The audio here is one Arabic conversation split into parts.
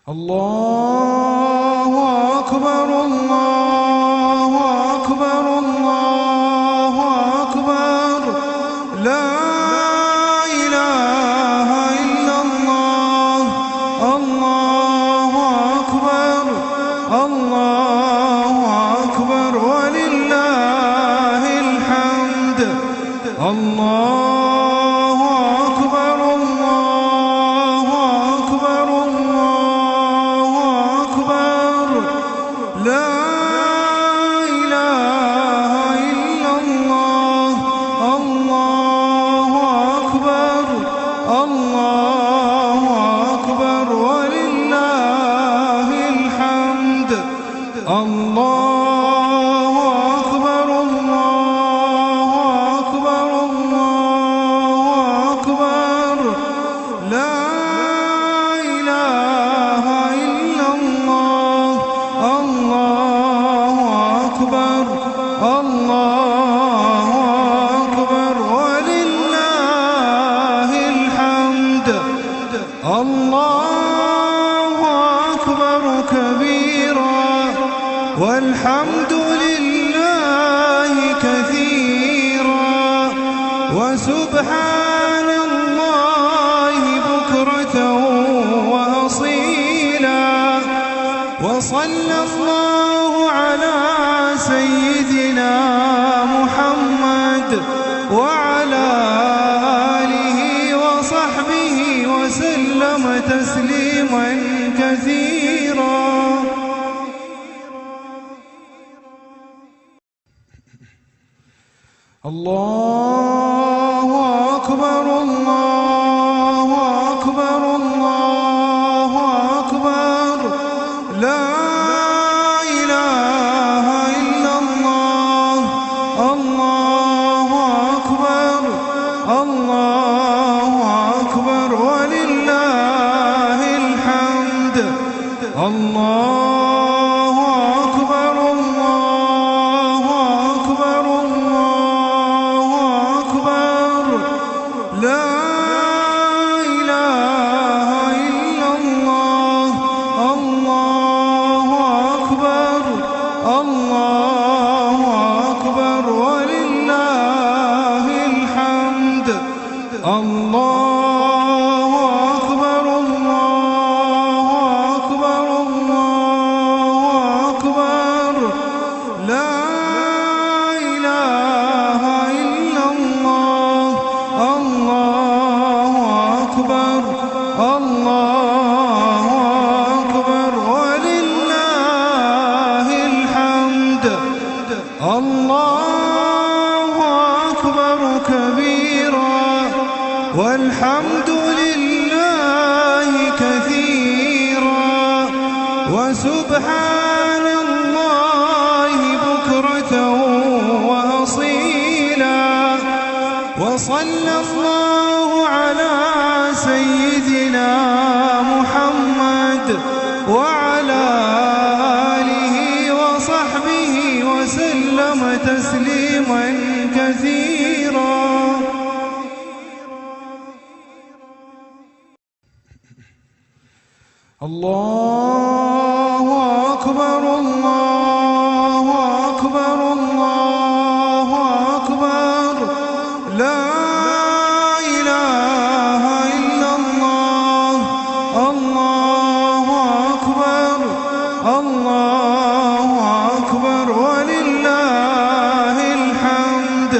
الله أكبر الله أكبر الله أكبر لا إله إلا الله الله أكبر الله أكبر ولله الحمد الله أكبر الله أكبر الله أكبر لا إله إلا الله الله أكبر الله أكبر ولله الحمد الله أكبر الله أكبر الله أكبر لا إله إلا الله الله أكبر الله أكبر ولله الحمد الله أكبر كبيرا والحمد لله كثيرا وسبحان الله بكرة وأصيلا وصلى الله على سيدنا محمد وعلى آله وصحبه وسلم تسليما كثيرا. الله أكبر الله أكبر الله أكبر لا إله إلا الله الله أكبر الله أكبر ولله الحمد الله أكبر الله أكبر الله أكبر لا إله إلا الله الله أكبر الله أكبر ولله الحمد الله أكبر الله أكبر الله أكبر لا إله إلا الله الله أكبر الله أكبر ولله الحمد الله أكبر كبيرا والحمد لله كثيرا وسبحان الله بكرة وأصيلا وصلى الله على سيدنا محمد وعلى آله وصحبه وسلم تسليما كثيرا. الله أكبر الله أكبر الله أكبر لا إله إلا الله الله أكبر الله أكبر ولله الحمد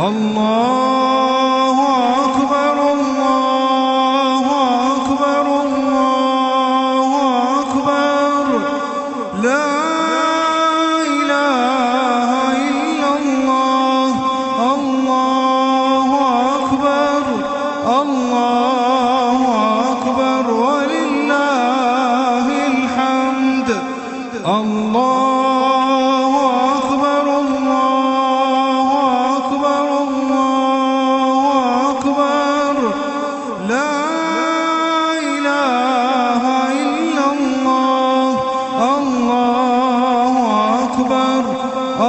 الله أكبر الله أكبر الله أكبر لا إله إلا الله الله أكبر الله أكبر ولله الحمد الله أكبر الله أكبر الله أكبر لا إله إلا الله الله أكبر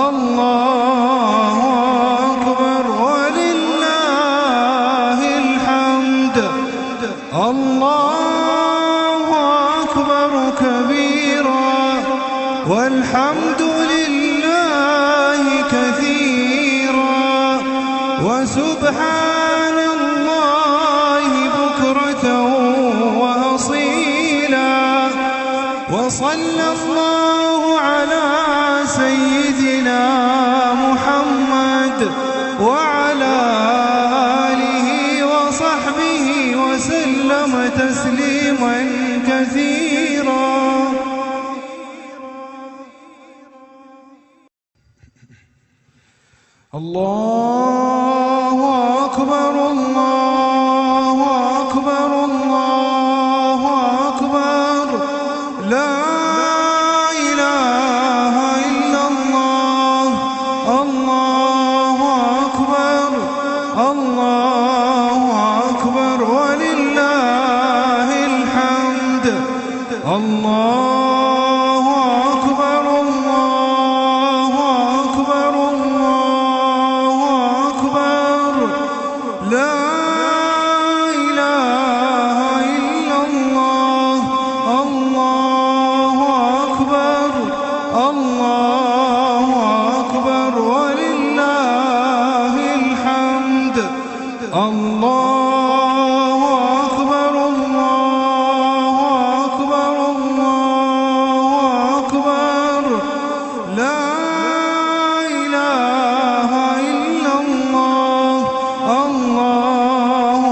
الله أكبر ولله الحمد الله أكبر وصلى الله على سيدنا محمد وعلى آله وصحبه وسلم تسليما كثيرا. الله أكبر الله أكبر الله أكبر لا إله إلا الله. الله أكبر الله أكبر ولله الحمد. الله أكبر الله أكبر الله أكبر لا إله إلا الله. الله أكبر الله أكبر ولله الحمد. الله أكبر الله أكبر الله أكبر لا إله إلا الله. الله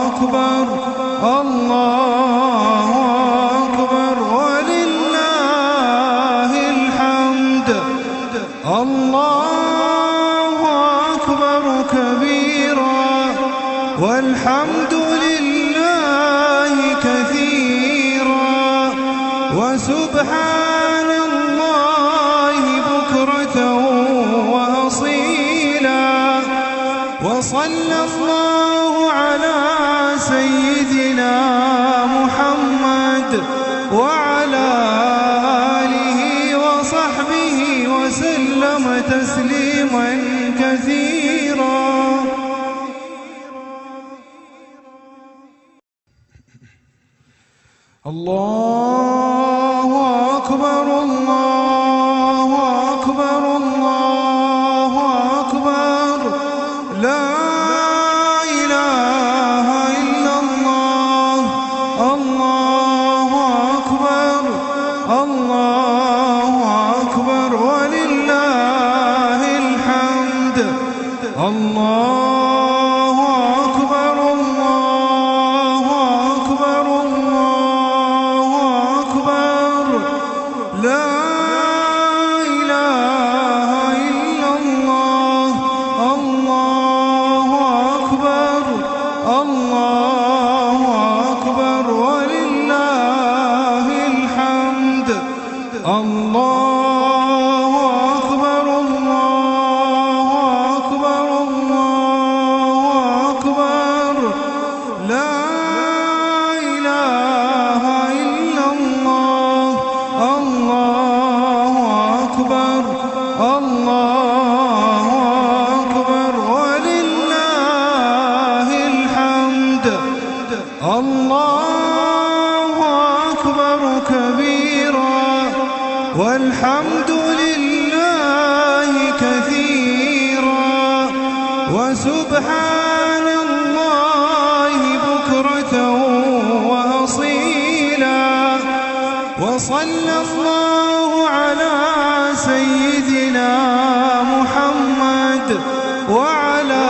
أكبر الله أكبر ولله الحمد. الله أكبر كبيرا والحمد لله كثيرا وسبحان الله بكرة وأصيلا. وصلى الله على سيدنا محمد وعلى آله وصحبه وسلم تسليما كثيرا. الله أكبر الله أكبر الله أكبر لا إله إلا الله. الله أكبر الله أكبر ولله الحمد. الله أكبر الله أكبر الله أكبر لا إله إلا الله. الله أكبر الله أكبر ولله الحمد. الله أكبر الله أكبر الله أكبر لا إله إلا الله. الله أكبر الله أكبر ولله الحمد. الله أكبر كبيرا والحمد لله كثيرا وسبحان الله بكرة وأصيلا. وصلى الله على سيدنا محمد وعلى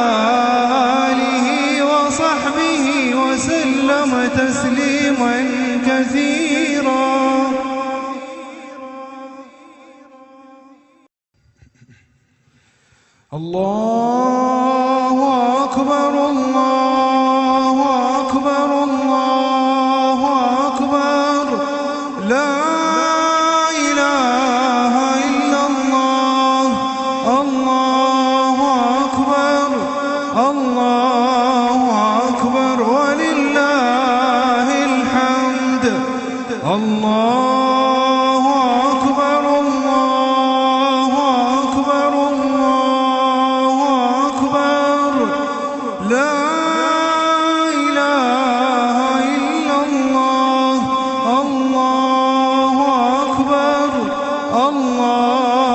آله وصحبه وسلم تسليما كثيرا. الله أكبر الله أكبر الله أكبر لا إله إلا الله. الله أكبر الله أكبر ولله الحمد. الله أكبر الله أكبر الله أكبر لا إله إلا الله. الله أكبر الله